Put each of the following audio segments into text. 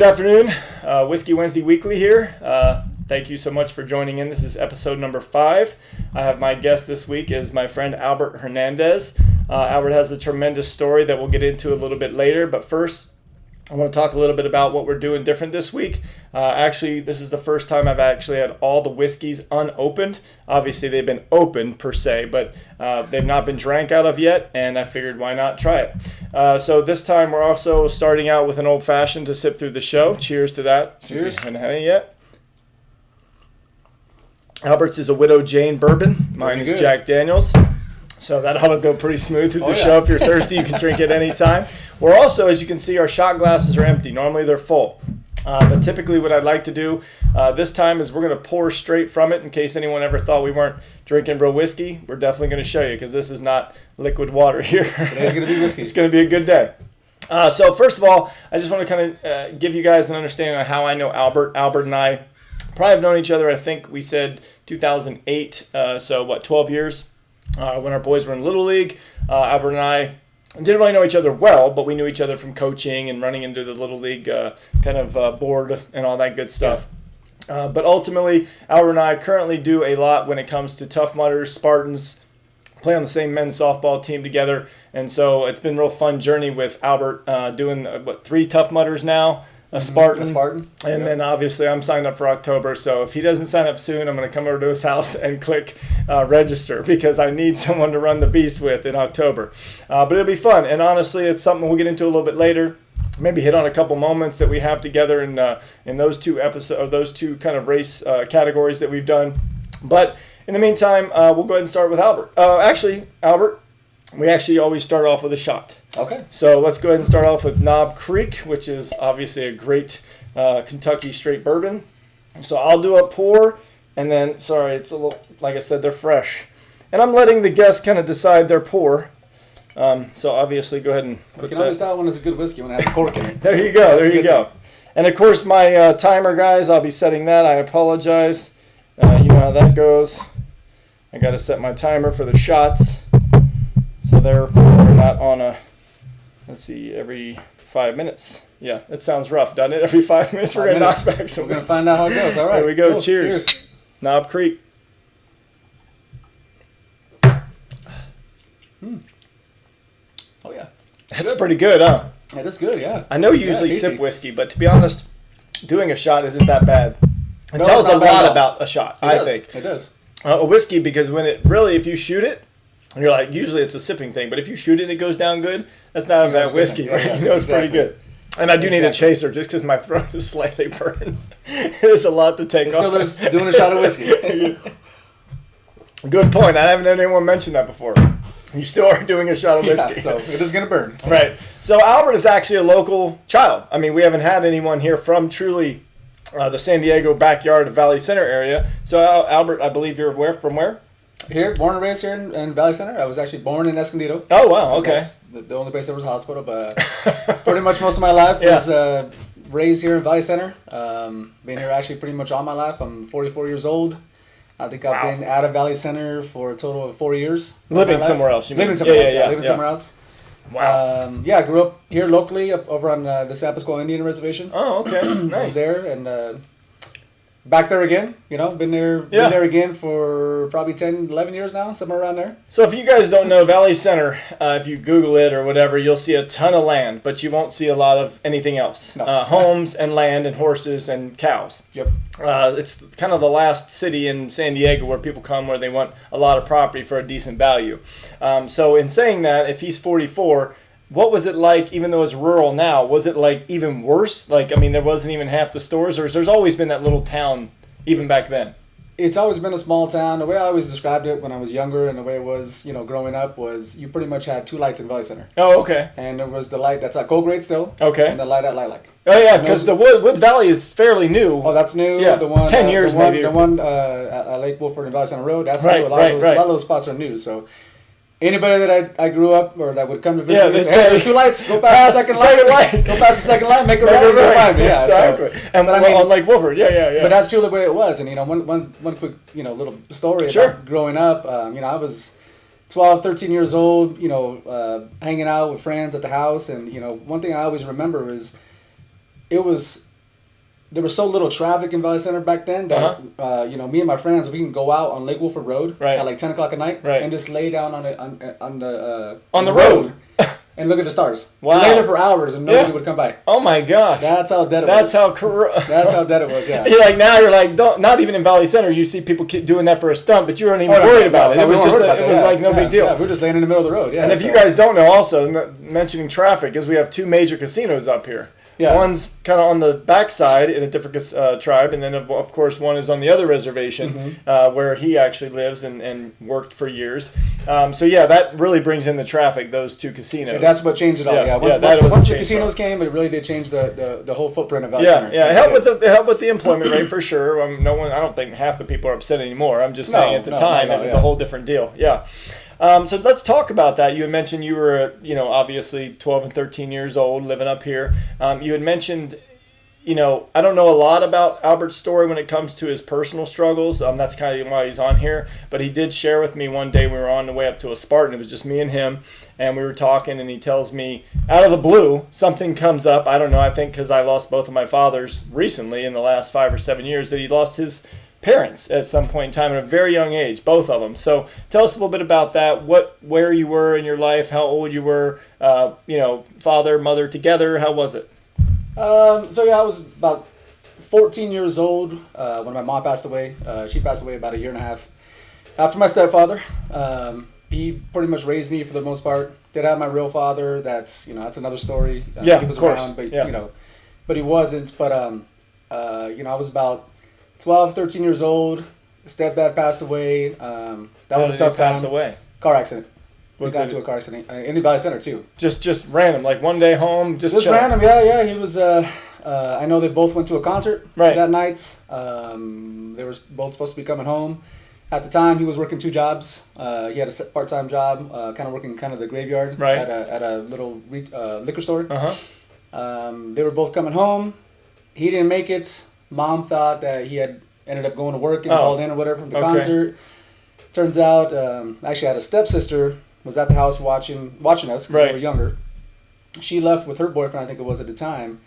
Good afternoon, Whiskey Wednesday Weekly here. Thank you so much for joining in. This is episode number 5. I have my guest this week is my friend Albert Hernandez. Albert has a tremendous story that we'll get into a little bit later, but first I want to talk a little bit about what we're doing different this week. Actually, this is the first time I've actually had all the whiskeys unopened. Obviously, they've been opened per se, but they've not been drank out of yet, and I figured why not try it. So this time we're also starting out with an old-fashioned to sip through the show. Cheers to that. Cheers. Since we haven't had it yet. Albert's is a Widow Jane bourbon. Mine is Jack Daniels. So that ought to go pretty smooth through the show. If you're thirsty, you can drink it anytime. We're also, as you can see, our shot glasses are empty. Normally they're full. But typically what I'd like to do this time is we're going to pour straight from it in case anyone ever thought we weren't drinking real whiskey. We're definitely going to show you because this is not liquid water here. Today's going to be whiskey. It's going to be a good day. So first of all, I just want to kind of give you guys an understanding of how I know Albert. Albert and I probably have known each other, I think we said 2008, 12 years. When our boys were in Little League, Albert and I didn't really know each other well, but we knew each other from coaching and running into the Little League board and all that good stuff. Yeah. But ultimately, Albert and I currently do a lot when it comes to Tough Mudders, Spartans, play on the same men's softball team together. And so it's been a real fun journey with Albert doing, 3 Tough Mudders now. A Spartan. And then obviously I'm signed up for October. So if he doesn't sign up soon, I'm going to come over to his house and click register because I need someone to run the beast with in October. But it'll be fun. And honestly, it's something we'll get into a little bit later. Maybe hit on a couple moments that we have together in those two episodes, or those two kind of race categories that we've done. But in the meantime, we'll go ahead and start with Albert. Albert, we actually always start off with a shot. Okay. So let's go ahead and start off with Knob Creek, which is obviously a great Kentucky straight bourbon. So I'll do a pour, and then, it's a little, like I said, they're fresh. And I'm letting the guests kind of decide their pour. So obviously go ahead and put you can always tell when it's a good whiskey when it has cork in it. There you go. And of course my timer, guys, I'll be setting that. I apologize. You know how that goes. I got to set my timer for the shots. So therefore, we're not on every 5 minutes. Yeah, it sounds rough, doesn't it? Every 5 minutes we're going to knock back some. We're going to find out how it goes. All right. There we go. Cool. Cheers. Knob Creek. Oh, yeah. That's pretty good, huh? That is good, yeah. I know you usually sip whiskey, but to be honest, doing a shot isn't that bad. It No, tells it's a not bad lot at all. about a shot, I think. It does. A whiskey, because if you shoot it, you're like, usually it's a sipping thing, but if you shoot it and it goes down good, that's not a bad whiskey, right? Yeah, you know it's pretty good. And I do need a chaser just because my throat is slightly burned. There's a lot to take off. Still just doing a shot of whiskey. Good point. I haven't had anyone mention that before. You still are doing a shot of whiskey. Yeah, so it is going to burn. Right. So Albert is actually a local child. I mean, we haven't had anyone here from truly the San Diego backyard of Valley Center area. So Albert, I believe you're from where? Here, born and raised here in Valley Center. I was actually born in Escondido. Oh, wow. Okay. That's the only place there was a hospital, but pretty much most of my life was raised here in Valley Center. Been here actually pretty much all my life. I'm 44 years old. I think I've been out of Valley Center for a total of 4 years. Living somewhere else. Living somewhere else. Wow. I grew up here locally over on the San Pasqual Indian Reservation. Oh, okay. Nice. I was there and back there again. Been there again for probably 10, 11 years now, somewhere around there. So if you guys don't know Valley Center, if you Google it or whatever, you'll see a ton of land, but you won't see a lot of anything else. No. Homes and land and horses and cows. Yep. It's kind of the last city in San Diego where people come where they want a lot of property for a decent value. So in saying that, if he's 44, what was it like, even though it's rural now, was it like even worse? There wasn't even half the stores, or there's always been that little town even back then? It's always been a small town. The way I always described it when I was younger and the way it was, growing up was you pretty much had 2 lights in Valley Center. Oh, okay. And there was the light that's at Colgrade still. Okay. And the light at Lilac. Oh, yeah, because the Woods Valley is fairly new. Oh, that's new. Yeah, the one 10 years maybe. The one at Lake Wolford and Valley Center Road, that's right, new. A lot of those spots are new. So anybody that I grew up or that would come to visit me, say, hey, there's 2 lights, go past the second light. Go past the second light, make a right, and go find me. Yeah, exactly. So, on Lake Wolford, yeah. But that's truly the way it was. And, one quick, little story about growing up. I was 12, 13 years old, hanging out with friends at the house. And, one thing I always remember is it was there was so little traffic in Valley Center back then that me and my friends, we can go out on Lake Wolford Road at like 10 o'clock at night and just lay down on the road and look at the stars. Wow. Lay there for hours and nobody would come by. Oh my gosh. That's how dead it was. That's how dead it was. Yeah. You're like not even in Valley Center. You see people doing that for a stunt, but you weren't even worried about it. It was just no big deal. Yeah, we're just laying in the middle of the road. Yeah. And if you guys don't know, also mentioning traffic, is we have 2 major casinos up here. Yeah. One's kind of on the backside in a different tribe, and then, of course, one is on the other reservation where he actually lives and worked for years. That really brings in the traffic, those 2 casinos. Yeah, that's what changed it all. Yeah, once the casinos came, it really did change the whole footprint of Valley Center. Yeah, it helped with the employment rate for sure. I don't think half the people are upset anymore. I'm just saying at the time it was a whole different deal. Yeah. So let's talk about that. You had mentioned you were, obviously 12 and 13 years old, living up here. You had mentioned, I don't know a lot about Albert's story when it comes to his personal struggles. That's kind of why he's on here. But he did share with me one day we were on the way up to a Spartan. It was just me and him, and we were talking, and he tells me, out of the blue, something comes up. I don't know, I think because I lost both of my fathers recently in the last 5 or 7 years, that he lost his parents at some point in time at a very young age, both of them. So tell us a little bit about that, where you were in your life, how old you were, father, mother together, how was it? I was about 14 years old when my mom passed away. She passed away about a year and a half after my stepfather. He pretty much raised me for the most part. Did have my real father. That's another story. He was around, but he wasn't. But I was about 12, 13 years old. Stepdad passed away. That was a tough time. Passed away? Car accident. We got into a car accident in Valley Center too. Just random, like one day home, just random. Yeah. He was. I know they both went to a concert that night. They were both supposed to be coming home. At the time, he was working 2 jobs. He had a part-time job, kind of working the graveyard at a little liquor store. They were both coming home. He didn't make it. Mom thought that he had ended up going to work and called in or whatever from the concert. Turns out, actually, I had a stepsister was at the house watching us because we were younger. She left with her boyfriend, I think it was at the time,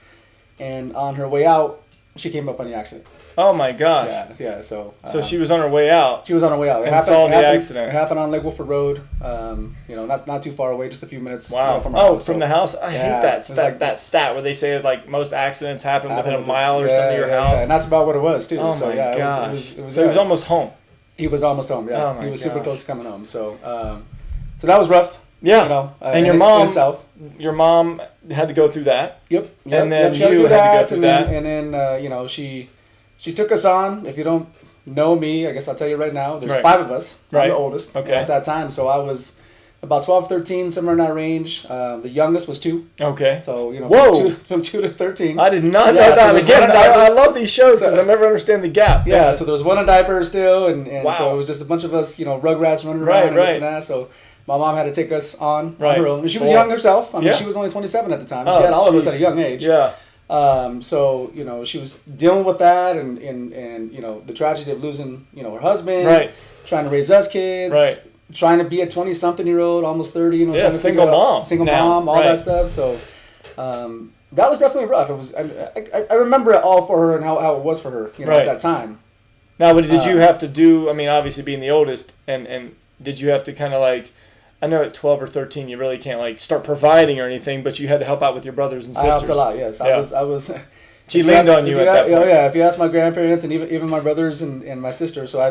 and on her way out, she came up on the accident. Oh my gosh! Yeah. So she was on her way out. She was on her way out. It saw the accident. It happened on Lake Wolford Road. Not too far away, just a few minutes. Wow. From our house. From the house. I hate that stat where they say like most accidents happen within a mile or something of your house. And that's about what it was too. Oh so, my gosh! It was he was almost home. He was almost home. Yeah. Oh my he was gosh. super close to coming home. So that was rough. Yeah. And your mom had to go through that. Yep. And then you had to go through that. And then she took us on. If you don't know me, I guess I'll tell you right now. There's 5 of us. I'm the oldest at that time. So I was about 12, 13, somewhere in that range. The youngest was 2. Okay. So, from 2 to 13. I did not know that. Again, I love these shows because I never understand the gap. Yeah, so there was one in diapers still. And so it was just a bunch of us, rugrats running around and this and that. So my mom had to take us on her own. And she was young herself. I mean, she was only 27 at the time. She had all of us at a young age. Yeah. She was dealing with that and the tragedy of losing, her husband, trying to raise us kids, trying to be a 20-something-year-old, almost 30, trying to single mom, all that stuff. So, that was definitely rough. It was, I remember it all for her and how it was for her, at that time. Now, did you have to do, obviously being the oldest, and did you have to kind of like, I know at 12 or 13 you really can't start providing or anything, but you had to help out with your brothers and sisters. I helped a lot, yes. I was. She leaned on you at that point. Oh yeah, if you ask my grandparents and even my brothers and my sister, so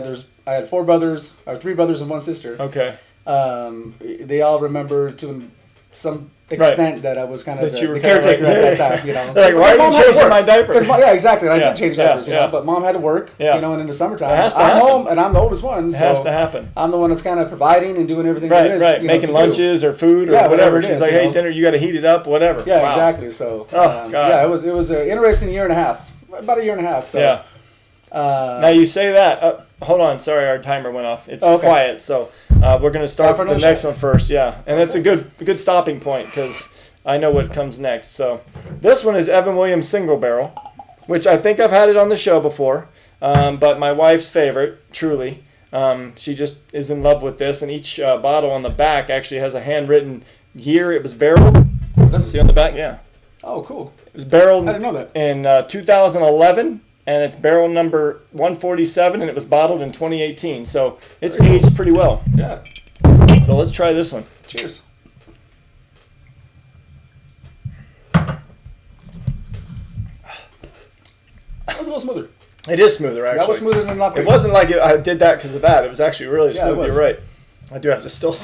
I had 4 brothers, or 3 brothers and 1 sister. Okay. They all remember to some extent that I was kind of the caretaker at that time. They're like, why are you changing my diaper? Exactly. I did change diapers, but mom had to work. And in the summertime, I'm home and I'm the oldest one. It has to happen. I'm the one that's kind of providing and doing everything there is. Right. Making lunches or food or whatever. She's like, hey, dinner, you got to heat it up, whatever. Yeah, exactly. So, it was an interesting year and a half. About a year and a half. So. Yeah. Now you say that. Hold on. Sorry, our timer went off. It's quiet. So we're going to start the next one first. Yeah. And it's a good stopping point because I know what comes next. So this one is Evan Williams Single Barrel, which I think I've had it on the show before, but my wife's favorite, truly. She just is in love with this, and each bottle on the back actually has a handwritten year it was barreled. See on the back? Yeah. Oh, cool. It was barreled I didn't know that. in 2011, and it's barrel number 147, and it was bottled in 2018. So it's aged pretty well. Yeah. So let's try this one. Cheers. That was a little smoother. It is smoother, actually. That was smoother than Lock Creek. It wasn't like I did that because of that. It was actually really Yeah, it smooth. was. You're right. I do have to still.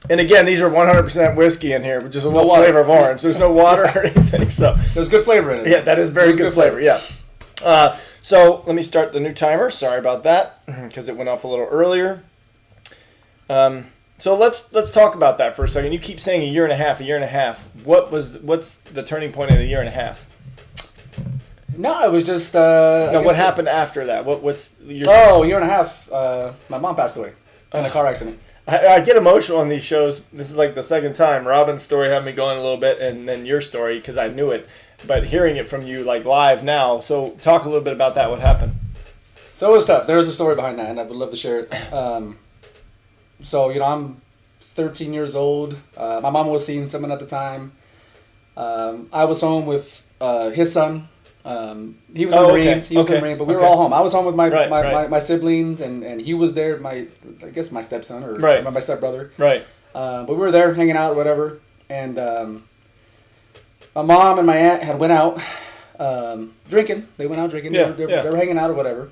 And again, these are 100% whiskey in here, which is a little water. flavor of orange. There's no water or anything. So There's good flavor in it. yeah, that is very good flavor. Yeah. So let me start the new timer. Sorry about that because it went off a little earlier. So let's talk about that for a second. You keep saying a year and a half, a year and a half. What's the turning point in a year and a half? No, it was just. What happened after that? What's your? Oh, a year and a half. My mom passed away in a car accident. I get emotional on these shows. This is like the second time. Robin's story had me going a little bit, and then your story because I knew it. But hearing it from you like live now, so talk a little bit about that. What happened? So it was tough. There was a story behind that, and I would love to share it. So I'm 13 years old. My mom was seeing someone at the time. I was home with his son. He was in the Marines. He was in the Marines, but we were all home. I was home with my siblings, and he was there. I guess my stepson or my stepbrother. Right. But we were there hanging out or whatever, and my mom and my aunt had went out drinking. They went out drinking. Yeah, They were hanging out or whatever.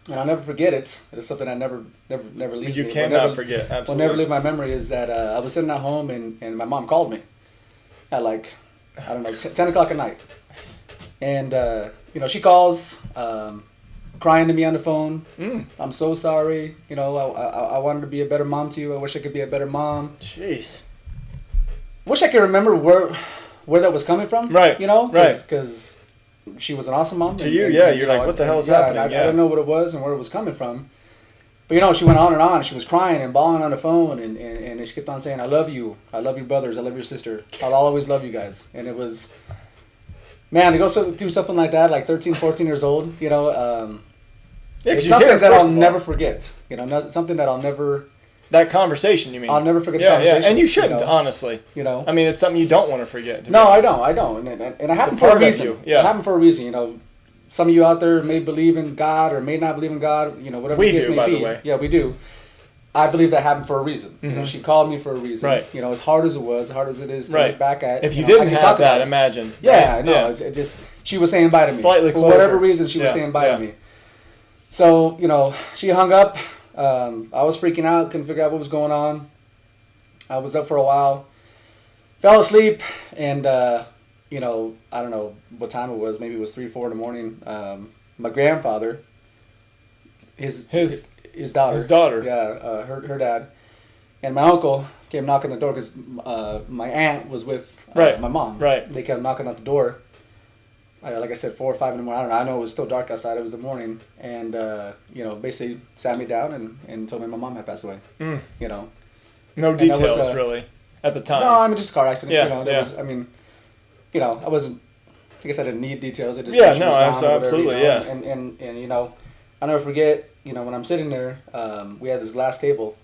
And I'll never forget it. It's something I never leaves me. You cannot forget. Absolutely. Will never leave my memory. Is that I was sitting at home and my mom called me at 10 o'clock at night. And, she calls, crying to me on the phone. I'm so sorry. I wanted to be a better mom to you. I wish I could be a better mom. Jeez. Wish I could remember where that was coming from. Right. Because she was an awesome mom. To you, you're like, what the hell is happening? I didn't know what it was and where it was coming from. But, she went on and on. She was crying and bawling on the phone. And she kept on saying, I love you. I love your brothers. I love your sister. I'll always love you guys. And it was... Man, to go through something like that, like 13, 14 years old, it's something that I'll never forget. Something that I'll never... That conversation, you mean? I'll never forget the conversation. Yeah, and you shouldn't, honestly. I mean, it's something you don't want to forget. No, I don't. And it happened for a reason. It happened for a reason, Some of you out there may believe in God or may not believe in God, whatever the case may be. By the way. Yeah, we do. I believe that happened for a reason. Mm-hmm. She called me for a reason. Right. As hard as it was, as hard as it is to look back at. If you didn't have that, imagine. Yeah, I know. Yeah. It just she was saying bye to me. Slightly closer. For whatever reason, she was saying bye to me. So, she hung up. I was freaking out, couldn't figure out what was going on. I was up for a while. Fell asleep, and, I don't know what time it was. Maybe it was 3, 4 in the morning. My grandfather, his daughter. Yeah, her dad. And my uncle came knocking on the door because my aunt was with my mom. Right. They kept knocking at the door. Like I said, 4 or 5 in the morning. I don't know. I know it was still dark outside. It was the morning. And, basically sat me down and told me my mom had passed away. No details, really, at the time. No, I mean, just a car accident. I wasn't... I guess I didn't need details. I just absolutely, yeah. And I'll never forget, when I'm sitting there, we had this glass table,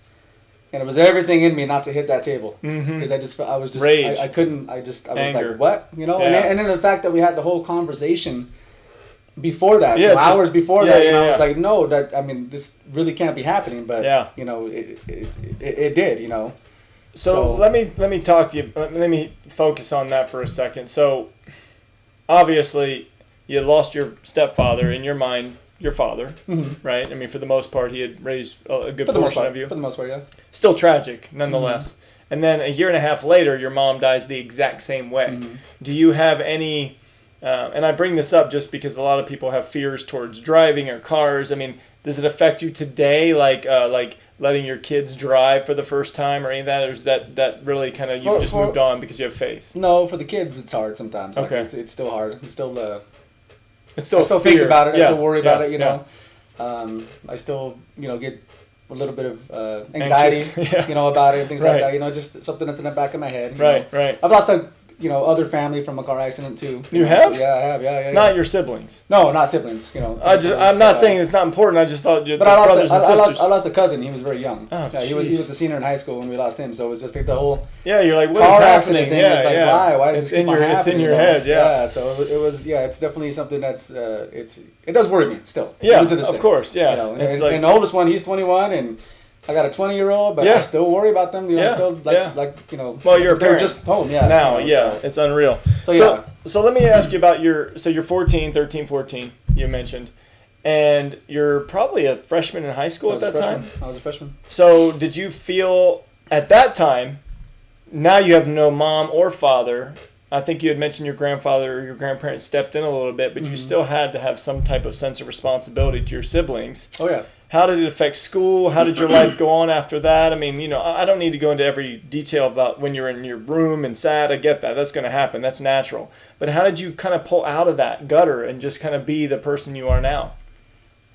and it was everything in me not to hit that table. Because I was just, rage. I couldn't, I was anger. like, what? And then the fact that we had the whole conversation before that, hours before that, I was like, no, this really can't be happening. But, it did, So let me talk to you, let me focus on that for a second. So, obviously, you lost your stepfather, in your mind, your father, right? I mean, for the most part, he had raised a good portion of you. For the most part, yeah. Still tragic, nonetheless. And then a year and a half later, your mom dies the exact same way. Do you have any, and I bring this up just because a lot of people have fears towards driving or cars. I mean, does it affect you today, like letting your kids drive for the first time or any of that? Or is that really kind of, you've just moved on because you have faith? No, for the kids, it's hard sometimes. Okay. It's still hard. It's still I still think about it. I still worry about it, Yeah. I still, get a little bit of anxiety, about it and things like that. Just something that's in the back of my head. Right. I've lost a other family from a car accident too. You have? So, yeah, I have. Yeah. Not your siblings. No, not siblings. I'm not saying it's not important. I just thought you. But I lost a cousin. He was very young. Oh, he was a senior in high school when we lost him. So it was just like the whole you're like, what car is accident happening? thing. It's like, why does this keep on happening? It's in your head. Yeah. So it was. Yeah, it's definitely something that's it does worry me still. Yeah, even to this of day. course. Yeah. And the oldest one, he's 21 and. I got a 20-year-old, but I still worry about them. Still Well, you're a they're parent. just home. Now, it's unreal. So let me ask you about you're 14, 13, 14. You mentioned, and you're probably a freshman in high school at that time. I was a freshman. So did you feel at that time? Now you have no mom or father. I think you had mentioned your grandfather or your grandparents stepped in a little bit, but you still had to have some type of sense of responsibility to your siblings. Oh yeah. How did it affect school? How did your life go on after that? I mean, I don't need to go into every detail about when you're in your room and sad. I get that. That's going to happen. That's natural. But how did you kind of pull out of that gutter and just kind of be the person you are now?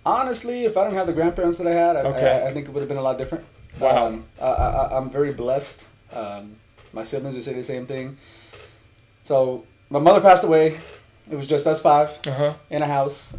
Honestly, if I didn't have the grandparents that I had, I think it would have been a lot different. Wow. I'm very blessed. My siblings would say the same thing. So my mother passed away. It was just us five in a house.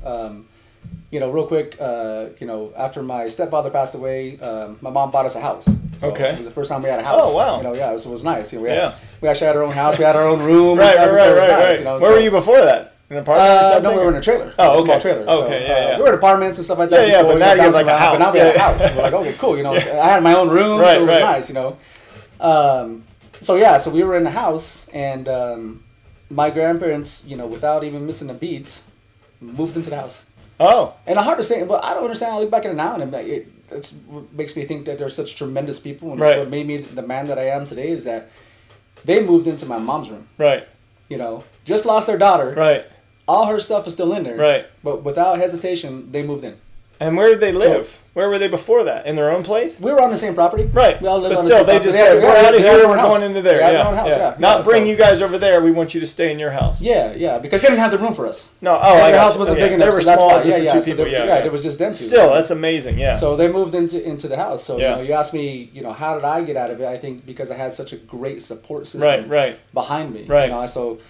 Real quick, after my stepfather passed away, my mom bought us a house. So it was the first time we had a house. Oh, wow. So it was nice. We actually had our own house. We had our own room. Right. Where were you before that? An apartment or something? No, we were in a trailer. Oh, okay. Small trailer. Okay, We were in apartments and stuff like that. Yeah, but now you have like a house. But now we had a house. We're like, okay, cool. I had my own room, so it was nice. So we were in the house, and my grandparents, without even missing a beat, moved into the house. Oh. And it's hard to say, but I don't understand. I look back at it now, and it makes me think that they're such tremendous people. And what made me the man that I am today is that they moved into my mom's room. Right. Just lost their daughter. Right. All her stuff is still in there. Right. But without hesitation, they moved in. And where did they live? Where were they before that? In their own place? We were on the same property. Right. We all lived but on still, the same they just said, we're out of here, we're going into there. We had our own house, Not bring you guys over there, we want you to stay in your house. Yeah, because they didn't have the room for us. No, their house wasn't big enough. They were so small, that's why. just for two people. It was just them two. Still, that's amazing, yeah. So they moved into the house. So, you asked me, how did I get out of it? I think because I had such a great support system behind me. Right. So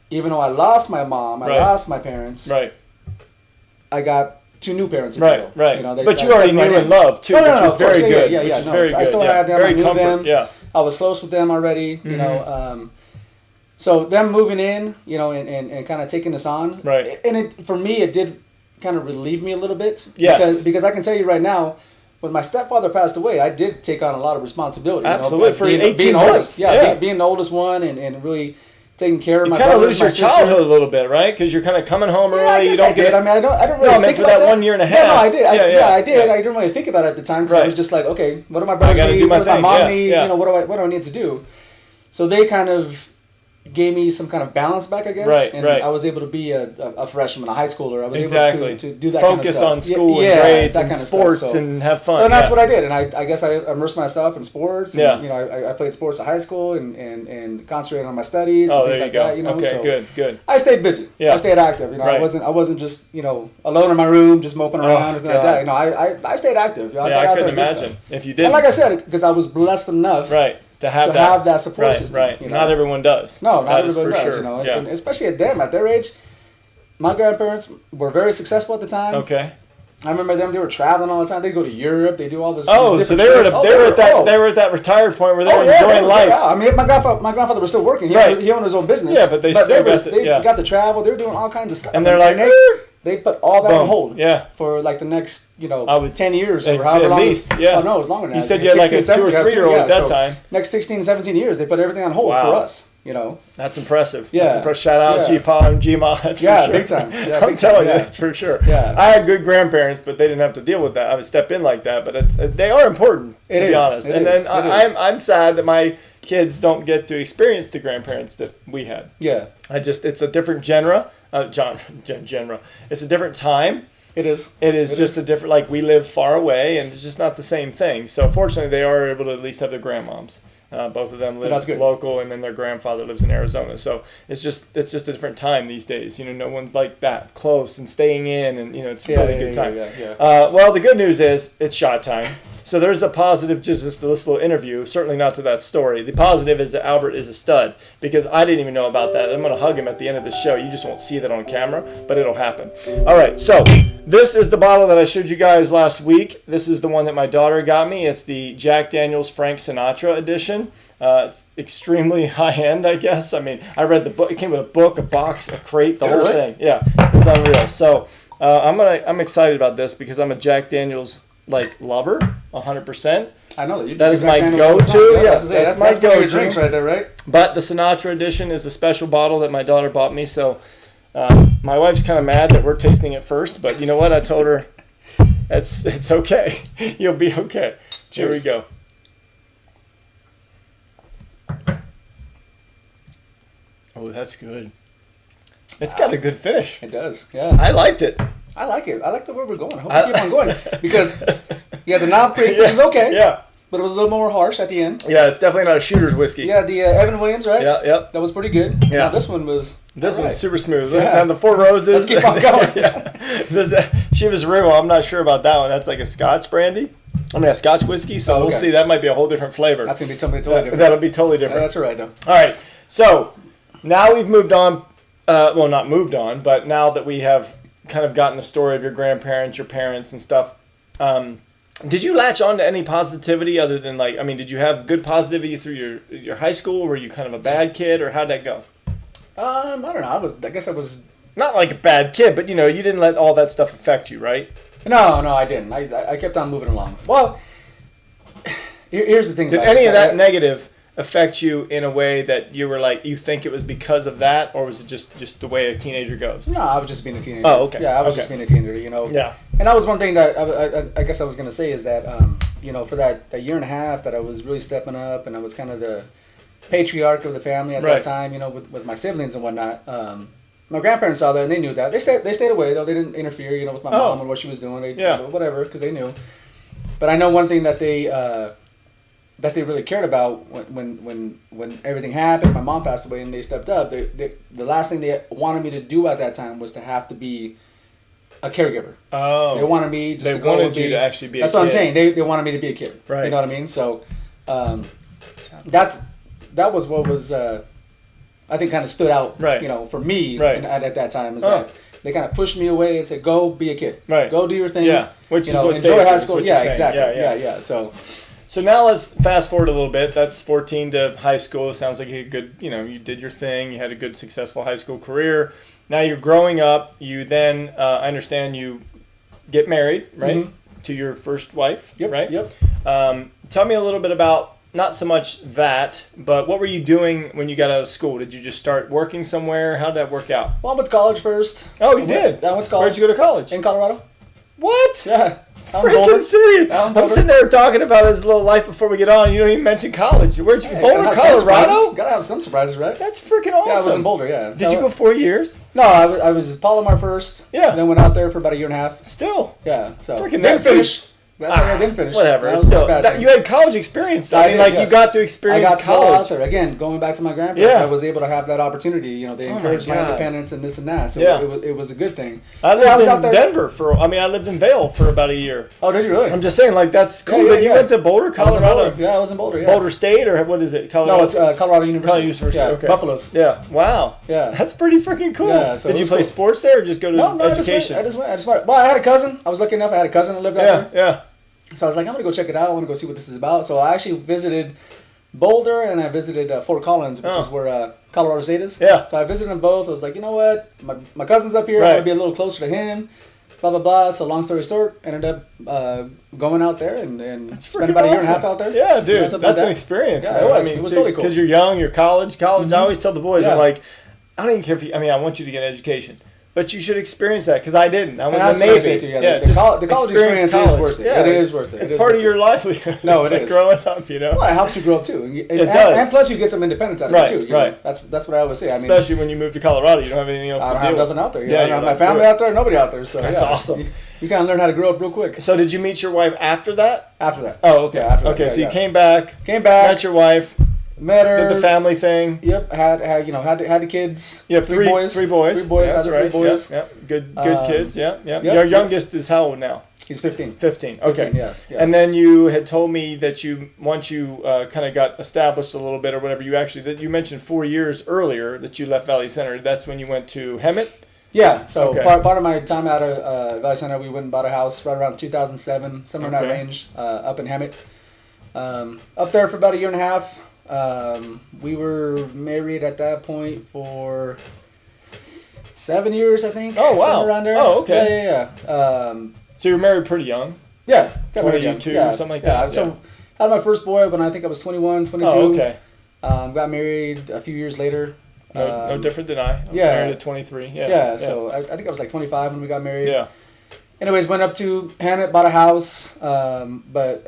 even though I lost my mom, I lost my parents, I got two new parents. Right. But you already knew and loved too, which was very good. Yeah. I still had them. I knew them. Yeah. I was close with them already. So them moving in, and kind of taking this on. Right. And for me, it did kind of relieve me a little bit. Yes. Because I can tell you right now, when my stepfather passed away, I did take on a lot of responsibility. Absolutely. For 18 being months. Being the oldest one and really taking care of my brothers. You kind of lose your sister. childhood a little bit, right? Because you're kind of coming home early. You don't get. I mean, I don't really think for about that 1 year and a half. No, I did. I did. I didn't really think about it at the time because I was just like, okay, what do my brothers need? What does my mom need? What do I need to do? So they kind of gave me some kind of balance back, I guess. I was able to be a freshman, a high schooler. I was able to do that kind of stuff. Focus on school and grades and sports and have fun. So that's what I did. And I guess I immersed myself in sports. And, I played sports at high school and concentrated on my studies and things like that. Okay, good. I stayed busy. Yeah. I stayed active. I wasn't just, alone in my room, just moping around and like that. I stayed active. I couldn't imagine if you didn't. And like I said, because I was blessed enough. To have that support system. Right. Not everyone does. No, not everyone does. Sure. And especially at their age, my grandparents were very successful at the time. Okay. I remember them; they were traveling all the time. They go to Europe. They do all this. Oh, so they were at that retired point where they were enjoying life. Yeah, I mean, my grandfather was still working. He owned his own business. Yeah, but they got to travel. They were doing all kinds of stuff. And they're like, they put all that on hold. Yeah. For like the next, 10 years or however at long. Least, yeah. Oh no, it was longer than that. You said you had like a 2 or 3 year old at that time. Next 16, 17 years, they put everything on hold for us. That's impressive. Yeah. That's impressive. Shout out G-Pa and G-Ma. That's for sure. Big time. Yeah, I'm telling you, that's for sure. Yeah. I had good grandparents, but they didn't have to deal with that. I would step in like that, but they are important, to be honest. I'm sad that my kids don't get to experience the grandparents that we had. Yeah. It's a different genre. It's a different time. It is. It is just a different, like we live far away and it's just not the same thing. So fortunately they are able to at least have their grandmoms. Both of them live local and then their grandfather lives in Arizona. So it's just a different time these days. No one's like that close and staying in and, it's a really good time. Yeah. Well, the good news is it's shot time. So there's a positive, just this little interview, certainly not to that story. The positive is that Albert is a stud, because I didn't even know about that. I'm going to hug him at the end of the show. You just won't see that on camera, but it'll happen. All right, so this is the bottle that I showed you guys last week. This is the one that my daughter got me. It's the Jack Daniel's Frank Sinatra edition. It's extremely high-end, I guess. I mean, I read the book. It came with a book, a box, a crate, the whole thing. Yeah, it's unreal. So I'm excited about this because I'm a Jack Daniel's lover, 100%. I know that you. That is my go-to. Yes, that's my go-to. Drinks right there, right? But the Sinatra edition is a special bottle that my daughter bought me. So my wife's kind of mad that we're tasting it first. But you know what? I told her it's okay. You'll be okay. Cheers. Here we go. Oh, that's good. It's got a good finish. It does, yeah. I liked it. I like it. I like the way we're going. I hope we keep on going. Because you had the knob creek, which is okay. Yeah. But it was a little more harsh at the end. Yeah, it's definitely not a shooter's whiskey. Yeah, the Evan Williams, right? Yeah, yep. That was pretty good. Yeah. Now this one was... This one's super smooth. Yeah. And the Four Roses. Let's keep on going. Yeah. Chivas Regal, I'm not sure about that one. That's like a Scotch brandy. I mean, a Scotch whiskey, so we'll see. That might be a whole different flavor. That's going to be something totally different. That'll be totally different. Yeah, that's all right, though. All right. So, now we've moved on. Well, not moved on, but now that we have kind of gotten the story of your grandparents, your parents, and stuff, did you latch on to any positivity other than did you have good positivity through your high school? Or were you kind of a bad kid, or how'd that go? I don't know. I guess I was not like a bad kid, but you didn't let all that stuff affect you, right? No, I didn't. I kept on moving along. Well, here's the thing. Did any of that negative affect you in a way that you were you think it was because of that, or was it just the way a teenager goes? No, I was just being a teenager. Oh, okay. Yeah, I was just being a teenager, Yeah. And that was one thing that I guess I was going to say is that, for that year and a half that I was really stepping up and I was kind of the patriarch of the family at that time, with my siblings and whatnot. My grandparents saw that and they knew that. They stayed away, though. They didn't interfere, with my mom and what she was doing. Whatever, because they knew. But I know one thing that they really cared about when everything happened, my mom passed away and they stepped up. The last thing they wanted me to do at that time was to have to be a caregiver. Oh. They wanted me just to go wanted you to actually be a kid. That's what I'm saying. They wanted me to be a kid. Right. You know what I mean? So that was what was I think kind of stood out, for me at that time is that they kind of pushed me away and said, "Go be a kid. Right. Go do your thing. Yeah. Which is what enjoy high school. Yeah, saying. exactly. Yeah. So now let's fast forward a little bit. That's 14 to high school. It sounds like you had good, you did your thing. You had a good, successful high school career. Now you're growing up. You then, I understand you get married, right? Mm-hmm. To your first wife, right? Yep. Tell me a little bit about, not so much that, but what were you doing when you got out of school? Did you just start working somewhere? How'd that work out? Well, I went to college first. Oh, you did? I went to college. Where'd you go to college? In Colorado. What? Yeah. Freaking serious. I'm sitting there talking about his little life before we get on. You don't even mention college. Where'd you go? Boulder, Colorado? Gotta have some surprises, right? That's freaking awesome. Yeah, I was in Boulder, yeah. Did you go 4 years? No, I was Palomar first. Yeah. Then went out there for about a year and a half. Still. Yeah. So freaking didn't finish. That's why I didn't finish. Whatever. Still, you had college experience. You got to experience college. I got to go out there. Again, going back to my grandparents, I was able to have that opportunity. They encouraged my independence and this and that. So it was a good thing. I lived in Denver I lived in Vail for about a year. Oh, did you really? I'm just saying, that's cool that you went to Boulder, Colorado. I was in Boulder, yeah. Boulder State, or what is it? Colorado? No, it's Colorado University. Colorado University, okay. Buffaloes. Yeah, wow. Yeah. That's pretty freaking cool. Yeah, so did you play sports there or just go to education? I just went. Well, I had a cousin. I was lucky enough. I had a cousin that lived out there. Yeah. So I was like, I'm going to go check it out. I want to go see what this is about. So I actually visited Boulder and I visited Fort Collins, which is where Colorado State is. Yeah. So I visited them both. I was like, you know what? My cousin's up here. I want to be a little closer to him. Blah, blah, blah. So long story short, ended up going out there and spent about a year and a half out there. Yeah, dude. That's an experience, man. It was totally cool. Because you're young, you're college. Mm-hmm. I always tell the boys, I'm like, I don't even care if you, I want you to get an education. But you should experience that, because I didn't. I went to the Navy. The college experience is worth it. Yeah, it is worth it. It's part of your livelihood. No, it is. Growing up, Well, it helps you grow up, too. It does. And plus, you get some independence out of it, too. Right. That's what I always say. Especially when you move to Colorado, you don't have anything else to do. I don't have nothing out there. I don't have my like, family out there, nobody out there. So that's awesome. You kind of learn how to grow up real quick. So did you meet your wife after that? After that. Oh, okay. Yeah, after that. Okay, so you came back. Met your wife. Met her. Did the family thing. Yep. Had the kids. You have three boys. Three boys. Yeah, I had 3 boys. Yep. Good kids. Yeah. Your youngest is how old now? He's 15. 15. Okay. 15, yeah. And then you had told me that once you kind of got established a little bit or whatever, you mentioned 4 years earlier that you left Valley Center. That's when you went to Hemet? Yeah. So Okay. part of my time out of Valley Center, we went and bought a house right around 2007, somewhere in that range, up in Hemet. Up there for about a year and a half. We were married at that point for 7 years, I think. Oh, wow. Somewhere around there. Oh, okay. Yeah. So you were married pretty young? Yeah. Got married young. 22, Yeah. something like Yeah. that? So had my first boy when I think I was 21, 22. Oh, okay. Got married a few years later. No different than I. I was married at 23. Yeah. So I think I was like 25 when we got married. Yeah. Anyways, went up to Hammett, bought a house, but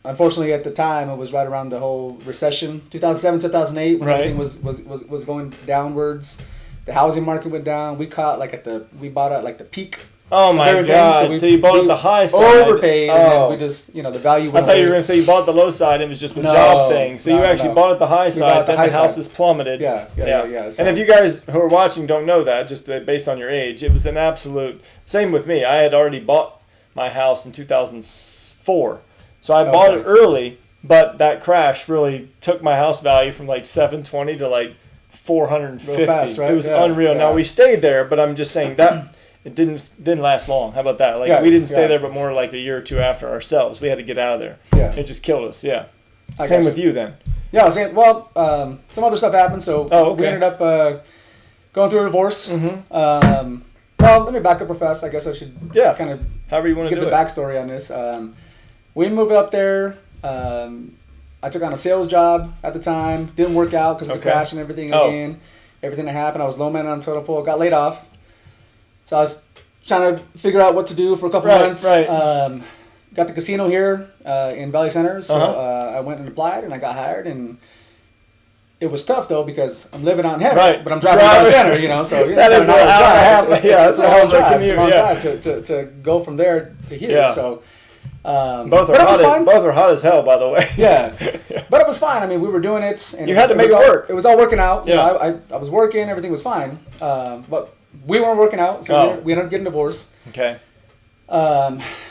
unfortunately at the time it was right around the whole recession, 2007, 2008, when everything was going downwards. The housing market went down. We bought at like the peak. Oh my God! So you bought at the high side. Overpaid, and then we just the value. I thought you were going to say you bought the low side. And it was just a job thing. So you actually bought at the high side. Then the house has plummeted. Yeah. So. And if you guys who are watching don't know that, just based on your age, it was an absolute same with me. I had already bought my house in 2004, so I bought it early. But that crash really took my house value from like 720 to like 450. Real fast, right? It was unreal. Yeah. Now we stayed there, but I'm just saying that. It didn't last long. How about that? Like we didn't stay there, but more like a year or two after ourselves. We had to get out of there. Yeah, it just killed us. Yeah. Same with you then. Yeah, some other stuff happened, so we ended up going through a divorce. Mm-hmm. Well, let me back up real fast. I guess I should kind of however you want to give the backstory on this. We moved up there. I took on a sales job at the time. Didn't work out because of the crash and everything again. Everything that happened, I was low man on totem pole. Got laid off. So I was trying to figure out what to do for a couple months. Right. Got the casino here in Valley Center, so I went and applied, and I got hired. And it was tough though because I'm living out in Hemet, but I'm driving to Valley Center. So that is an hour and a half. It's a hell of a commute. It's a long drive to go from there to here. Yeah. So. Both are hot as hell, by the way. Yeah, but it was fine. I mean, we were doing it, and you had to make it work. It was all working out. Yeah, I was working, everything was fine. But we weren't working out, so we ended up getting divorced. Okay.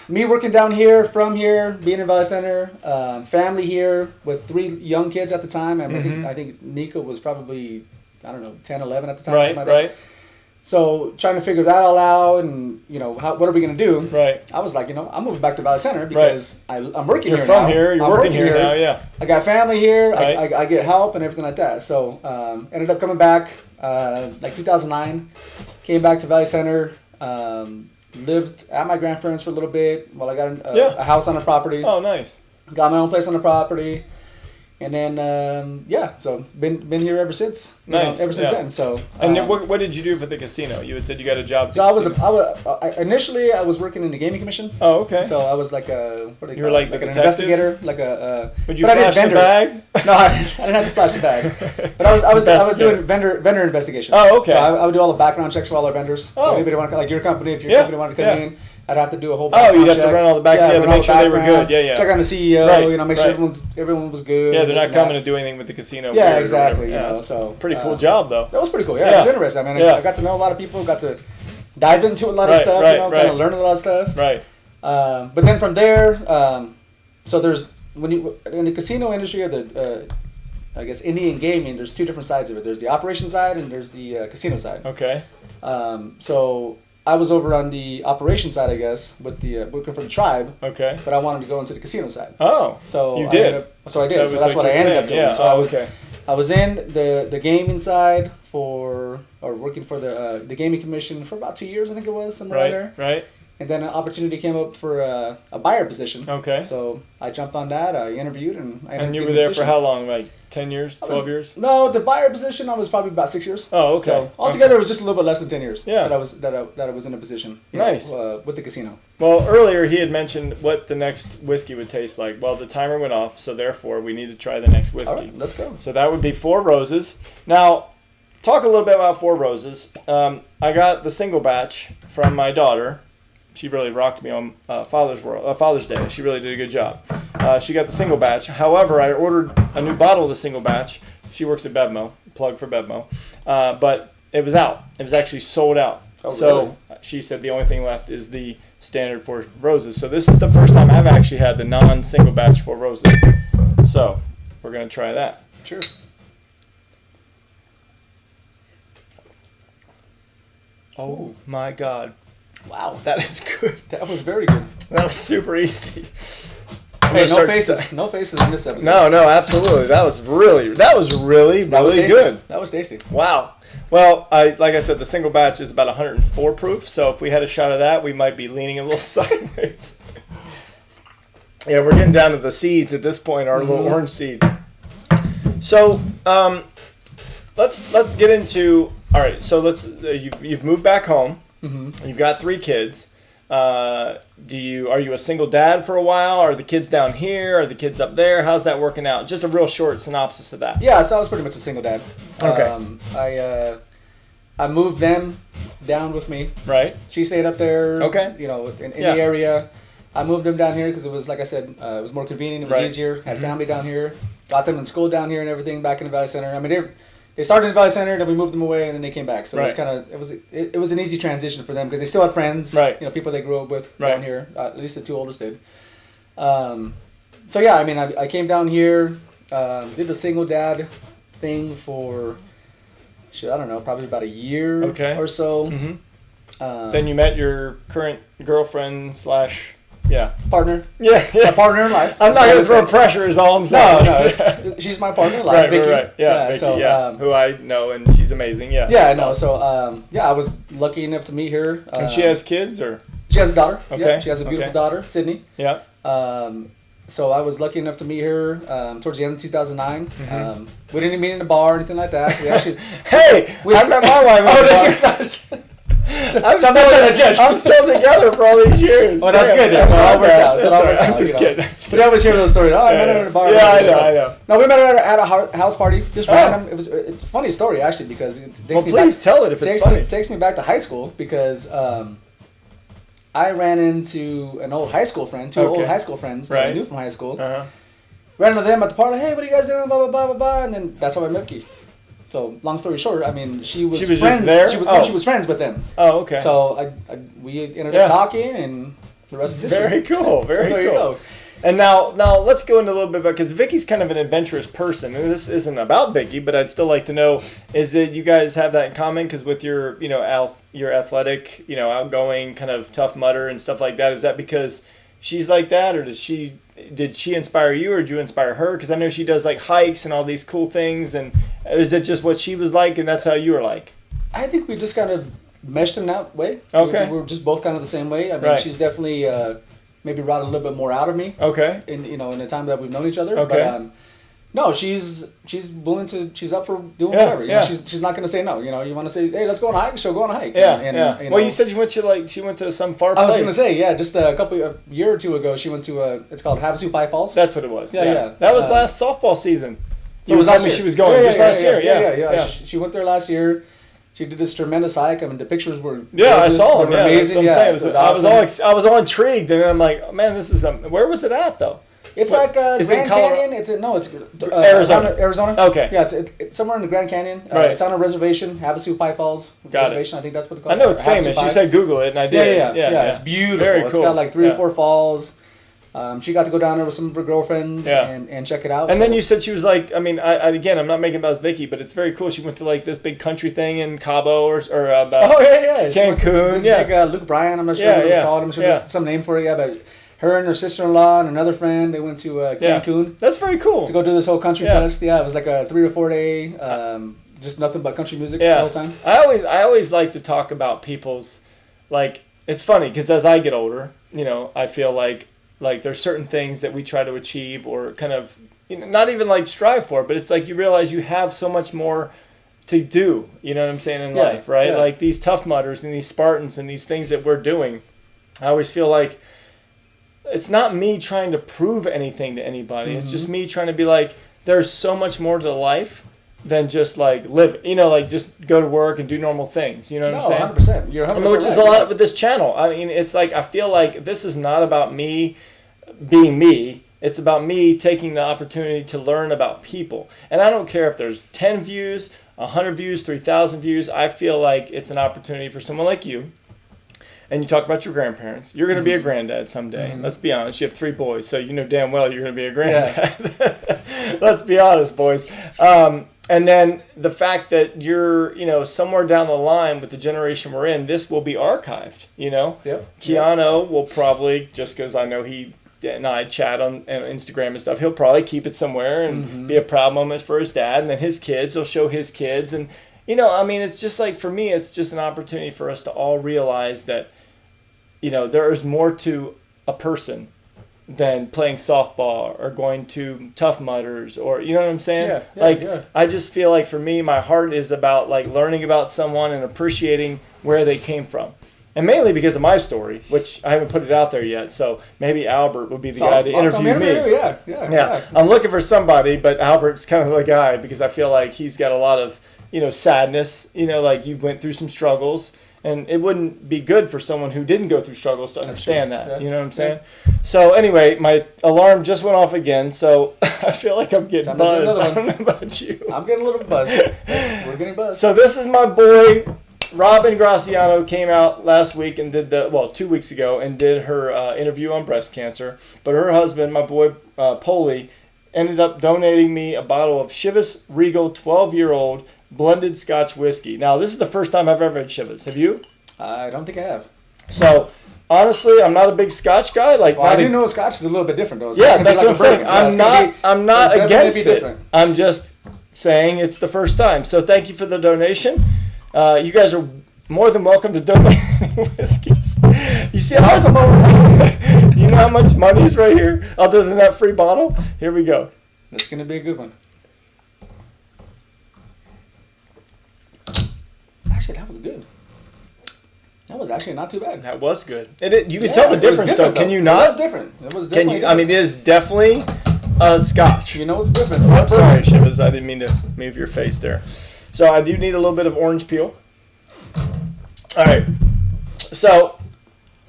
Me working down here, from here, being in Valley Center, family here with 3 young kids at the time. I mean, I think Nika was probably 10, 11 at the time. Right. Right. So trying to figure that all out, and what are we gonna do? Right. I was like, I'm moving back to Valley Center because I'm working here. You're from here. You're working here now. Yeah. I got family here. Right. I get help and everything like that. So ended up coming back like 2009. Came back to Valley Center. Lived at my grandparents for a little bit while I got a house on the property. Oh, nice. Got my own place on the property. And then, so been here ever since. Nice. Ever since then. So. And what did you do for the casino? You had said you got a job. So initially I was working in the gaming commission. Oh, okay. So I was like a an investigator, like a. Would you flash the bag? No, I didn't have to flash the bag. But I was doing vendor investigations. Oh, okay. So I would do all the background checks for all our vendors. Oh. So anybody want to like your company, if your company wanted to come in. I'd have to do a whole background you'd have to run all the background to make sure they were good. Yeah. Check on the CEO, make sure everyone was good. Yeah, they're not coming to do anything with the casino. Yeah, exactly. So pretty cool job though. That was pretty cool. Yeah, it was interesting. I mean, I got to know a lot of people. Got to dive into a lot of stuff. Kind of learn a lot of stuff. Right. But then from there, so there's when you in the casino industry or the I guess Indian gaming, there's 2 different sides of it. There's the operation side and there's the casino side. Okay. So I was over on the operation side, I guess, with the working for the tribe. Okay. But I wanted to go into the casino side. Oh. So you did. I did. So that's what I ended up doing. Yeah. So I was in the gaming side working for the gaming commission for about 2 years, I think it was, somewhere around there. Right. And then an opportunity came up for a buyer position. Okay. So I jumped on that. I interviewed and I And you were there for how long? Like 10 years, 12 years? No, the buyer position I was probably about 6 years. Oh, okay. So altogether it was just a little bit less than 10 years. Yeah. That I was in a position. Nice. With the casino. Well, earlier he had mentioned what the next whiskey would taste like. Well, the timer went off, so therefore we need to try the next whiskey. All right, let's go. So that would be Four Roses. Now, talk a little bit about Four Roses. I got the single batch from my daughter. She really rocked me on Father's Day. She really did a good job. She got the single batch. However, I ordered a new bottle of the single batch. She works at Bevmo. Plug for Bevmo. But it was out. It was actually sold out. Oh, so really? she said the only thing left is the standard Four Roses. So this is the first time I've actually had the non-single batch Four Roses. So we're going to try that. Cheers. Oh my God. Wow. That is good. That was very good. That was super easy. Hey, no faces. No faces in this episode. No, absolutely. That was really good. That That was tasty. Wow. Well, like I said, the single batch is about 104 proof. So if we had a shot of that, we might be leaning a little sideways. Yeah, we're getting down to the seeds at this point, our little orange seed. So let's get into. All right. So you've moved back home. Mm-hmm. You've got 3 kids. Are you a single dad for a while? Are the kids down here? Are the kids up there? How's that working out? Just a real short synopsis of that. Yeah, so I was pretty much a single dad. Okay. I moved them down with me. Right. She stayed up there. Okay. In the area. I moved them down here because it was, like I said, it was more convenient. It was easier. Had family down here. Got them in school down here and everything. Back in the Valley Center. I mean, they started in the Valley Center, then we moved them away, and then they came back. So it was an easy transition for them because they still had friends, people they grew up with down here. At least the 2 oldest did. So yeah, I mean, I came down here, did the single dad thing for, I don't know, probably about a year or so. Mm-hmm. Then you met your current girlfriend / partner. Yeah. My partner in life. I'm not going to throw pressure is all I'm saying. No. She's my partner in life, Vicky. Right. Yeah, Vicky, so, who I know, and she's amazing. Yeah. Yeah, I know. Awesome. So, I was lucky enough to meet her. And she has kids, or? She has a daughter. Okay. Yeah, she has a beautiful daughter, Sydney. Yeah. So I was lucky enough to meet her towards the end of 2009. Mm-hmm. We didn't meet in a bar or anything like that. We actually... I met my wife in a bar. I'm still together for all these years. Well, that's good. That's all worked out. I'm just kidding. But I always hear those stories. I met her at a bar. Yeah, I know. No, we met her at a house party. Just random. It's a funny story, actually, because it takes me please tell it if it's funny. It takes me back to high school because I ran into an old high school friend, 2 old high school friends that I knew from high school. Uh-huh. Ran into them at the party. Hey, what are you guys doing? Blah, blah, blah, blah, blah. And then that's how I met Vicky. So, long story short, I mean, she was friends. Just there? She was friends with them. Oh, okay. So, we ended up talking, and the rest is history. Very cool. Very cool. There you go. And now let's go into a little bit about, because Vicky's kind of an adventurous person, and this isn't about Vicky, but I'd still like to know, is that you guys have that in common? Because with your, your athletic, outgoing, kind of tough mudder and stuff like that, is that because she's like that, or did she inspire you, or did you inspire her? Because I know she does like hikes and all these cool things, and is it just what she was like, and that's how you were like? I think we just kind of meshed in that way. Okay. We were just both kind of the same way. I mean, she's definitely maybe brought a little bit more out of me. Okay. In the time that we've known each other. Okay. But, no, she's willing to. She's up for doing whatever. Yeah. She's not going to say no. You want to say, hey, let's go on a hike. She'll go on a hike. Yeah. Well, you said you went to some far place. I was going to say, just a year or 2 ago, she went to it's called Havasu Pie Falls. That's what it was. Yeah. That was last softball season. So it was last year. She was going last year. Yeah. She went there last year. She did this tremendous hike. I mean, the pictures were I saw them. They were amazing. I was all intrigued, and I'm like, man, this is where was it at though? It's like Grand Canyon. It's Arizona. Arizona. Okay. Yeah, it's somewhere in the Grand Canyon. It's on a reservation, Havasu Pie Falls reservation. I think that's what it's called. I know it's famous. You said Google it, and I did. Yeah. It's beautiful. Very cool. It's got like 3 or 4 falls. She got to go down there with some of her girlfriends and check it out. And then you said she was like, I mean, again, I'm not making about Vicky, but it's very cool. She went to like this big country thing in Cabo or Cancun. This big Luke Bryan. I'm not sure what it's called. I'm sure there's some name for it. Yeah, but her and her sister-in-law and another friend, they went to Cancun. Yeah. That's very cool. To go do this whole country fest. Yeah, it was like a 3 or 4 day, just nothing but country music the whole time. I always like to talk about people's, like, it's funny because as I get older, I feel like there's certain things that we try to achieve or kind of, not even like strive for, but it's like you realize you have so much more to do, you know what I'm saying, in life, right? Yeah. Like these Tough Mudders and these Spartans and these things that we're doing. I always feel like it's not me trying to prove anything to anybody. Mm-hmm. It's just me trying to be like, there's so much more to life than just like live, like just go to work and do normal things. You know what I'm saying? 100%. You're 100% which is a lot with this channel. I mean, it's like, I feel like this is not about me being me. It's about me taking the opportunity to learn about people. And I don't care if there's 10 views, 100 views, 3,000 views. I feel like it's an opportunity for someone like you and you talk about your grandparents, you're going to be a granddad someday. Let's be honest. You have 3 boys, so you know damn well you're going to be a granddad. Yeah. Let's be honest, boys. And then the fact that you're, somewhere down the line with the generation we're in, this will be archived, Yep. Keanu will probably, just because I know he and I chat on Instagram and stuff, he'll probably keep it somewhere and be a proud moment for his dad. And then his kids, he'll show his kids. And, it's just like, for me, it's just an opportunity for us to all realize that, there is more to a person than playing softball or going to Tough Mudders or, you know what I'm saying? Yeah. I just feel like for me, my heart is about like learning about someone and appreciating where they came from. And mainly because of my story, which I haven't put it out there yet. So maybe Albert would be the guy to interview me. Yeah. I'm looking for somebody, but Albert's kind of the guy because I feel like he's got a lot of, sadness, like you went through some struggles. And it wouldn't be good for someone who didn't go through struggles to understand that. Yeah. You know what I'm saying? Yeah. So anyway, my alarm just went off again. So I feel like I'm getting buzzed. I don't know about you. I'm getting a little buzzed. We're getting buzzed. So this is my boy, Robin Graciano, came out last week and did 2 weeks ago and did her interview on breast cancer. But her husband, my boy, Polly, ended up donating me a bottle of Chivas Regal 12-year-old blended Scotch whiskey. Now, this is the first time I've ever had Chivas. Have you? I don't think I have. So, honestly, I'm not a big Scotch guy. I do know Scotch is a little bit different, though. That's what I'm saying. I'm not against it. I'm just saying it's the first time. So, thank you for the donation. You guys are more than welcome to donate any whiskeys. You see how much? You know how much money is right here, other than that free bottle? Here we go. That's gonna be a good one. Actually, that was good. That was actually not too bad. That was good. You can tell the difference, though. Can you not? It was different. It was definitely different. It is definitely a Scotch. You know what's different? I'm sorry, Shivas. I didn't mean to move your face there. So I do need a little bit of orange peel. All right. So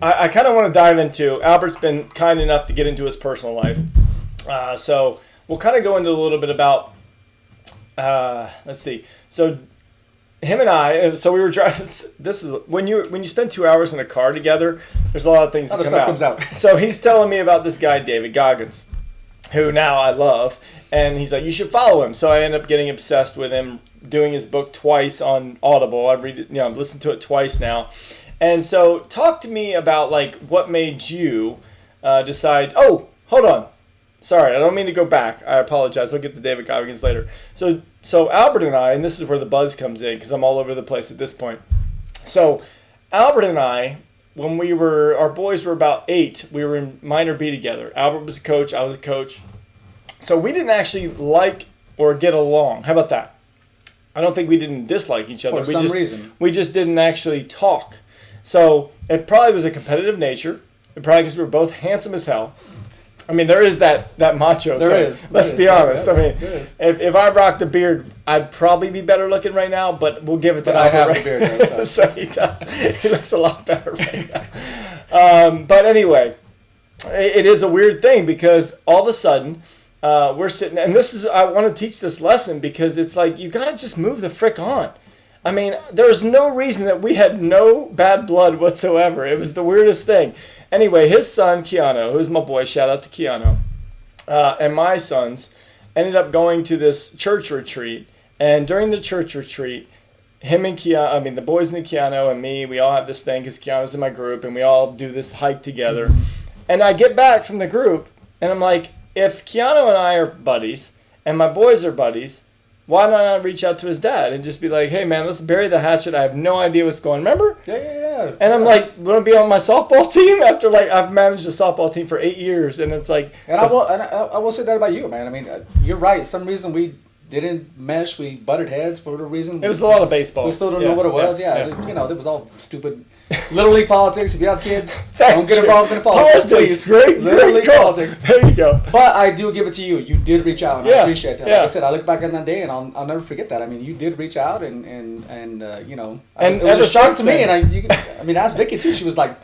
I kind of want to dive into, Albert's been kind enough to get into his personal life. So we'll kind of go into a little bit about, let's see. So him and I, so we were driving, this is, when you spend 2 hours in a car together, there's a lot of things that comes out. So he's telling me about this guy, David Goggins, who now I love. And he's like, you should follow him. So I end up getting obsessed with him, doing his book twice on Audible. I read it, I've listened to it twice now. And so talk to me about like what made you decide, oh, hold on. Sorry, I don't mean to go back. I apologize. I'll get to David Goggins later. So Albert and I, and this is where the buzz comes in because I'm all over the place at this point. So Albert and I, when our boys were about 8, we were in minor B together. Albert was a coach. I was a coach. So we didn't actually like or get along. How about that? I don't think we didn't dislike each other. For some reason. We just didn't actually talk. So it probably was a competitive nature. It probably because we were both handsome as hell. I mean, there is that macho thing. There is. Let's be honest. I mean, if I rocked a beard, I'd probably be better looking right now, but we'll give it to Albert. I have a beard, though, so he does. He looks a lot better right now. But anyway, it is a weird thing because all of a sudden, we're sitting, and I want to teach this lesson because it's like, you got to just move the frick on. I mean, there's no reason that we had no bad blood whatsoever. It was the weirdest thing. Anyway, his son, Keanu, who's my boy, shout out to Keanu, and my sons ended up going to this church retreat. And during the church retreat, him and the boys and Keanu and me, we all have this thing because Keanu's in my group, and we all do this hike together. Mm-hmm. And I get back from the group, and I'm like, if Keanu and I are buddies, and my boys are buddies, why not I reach out to his dad and just be like, hey, man, let's bury the hatchet. I have no idea what's going on. Remember? Yeah. And I'm like, want to be on my softball team after, like, I've managed a softball team for 8 years. And it's like... And I will say that about you, man. I mean, you're right. Some reason we didn't mesh. We butted heads for the reason. It was a lot of baseball. We still don't know what it was. Yeah. It was all stupid. Little league politics. If you have kids, don't get involved in politics, please. Great politics. There you go. But I do give it to you. You did reach out, and I appreciate that. Like I said, I look back on that day, and I'll never forget that. I mean, you did reach out, and it was a shock to me. And I mean, ask Vicky too. She was like,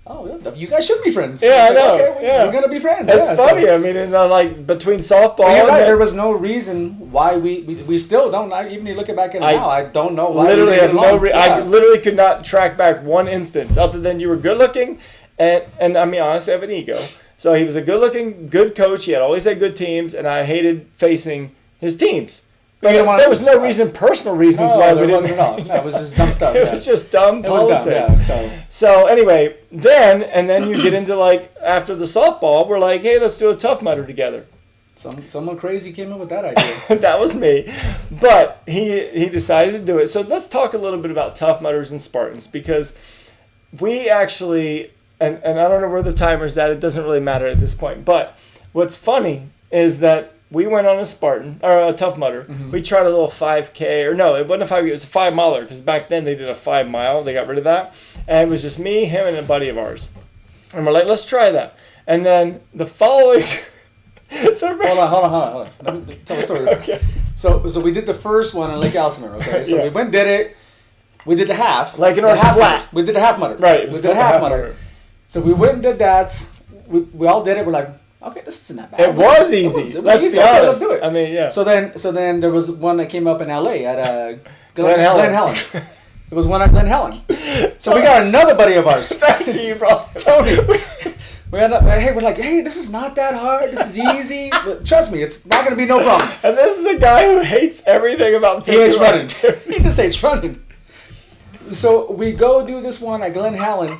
oh, yeah, you guys should be friends. Yeah, I know. Okay, we're going to be friends. It's funny. So, I mean, like, between softball and there was no reason why we still don't. Even you look back at it now, I don't know why. Literally have I literally could not track back one instance other than you were good looking, and I mean, honestly, I have an ego. So he was a good looking, good coach. He had always had good teams, and I hated facing his teams. But there was no personal reasons why we didn't. Wasn't at all. No, it was just dumb stuff. It was just dumb politics. Was dumb, yeah, so anyway, then you get into like after the softball, we're like, hey, let's do a Tough Mudder together. Someone crazy came up with that idea. That was me, but he decided to do it. So let's talk a little bit about Tough Mudders and Spartans, because we actually, and I don't know where the timer's at. It doesn't really matter at this point. But what's funny is that we went on a Spartan, or a Tough Mudder. Mm-hmm. We tried a little 5K, or no, it wasn't a 5K, it was a 5 miler, because back then they did a 5 mile. They got rid of that. And it was just me, him, and a buddy of ours. And we're like, let's try that. And then the following... Hold on. Let me tell the story. Okay. So we did the first one in Lake Elsinore, okay? So we went, did it. We did the half. Like an horse flat. We did the half mudder. Right. We did the half mudder. So we went and did that. We all did it. We're like, okay, this isn't that bad. It was easy. Let's be honest. Okay, let's do it. I mean, yeah. So then there was one that came up in LA at Glen Helen. It was one at Glen Helen. So we got another buddy of ours. Thank you, bro. Tony. We're like, hey, this is not that hard. This is easy. But trust me, it's not going to be no problem. And this is a guy who hates everything about He hates running. He just hates running. So we go do this one at Glen Helen,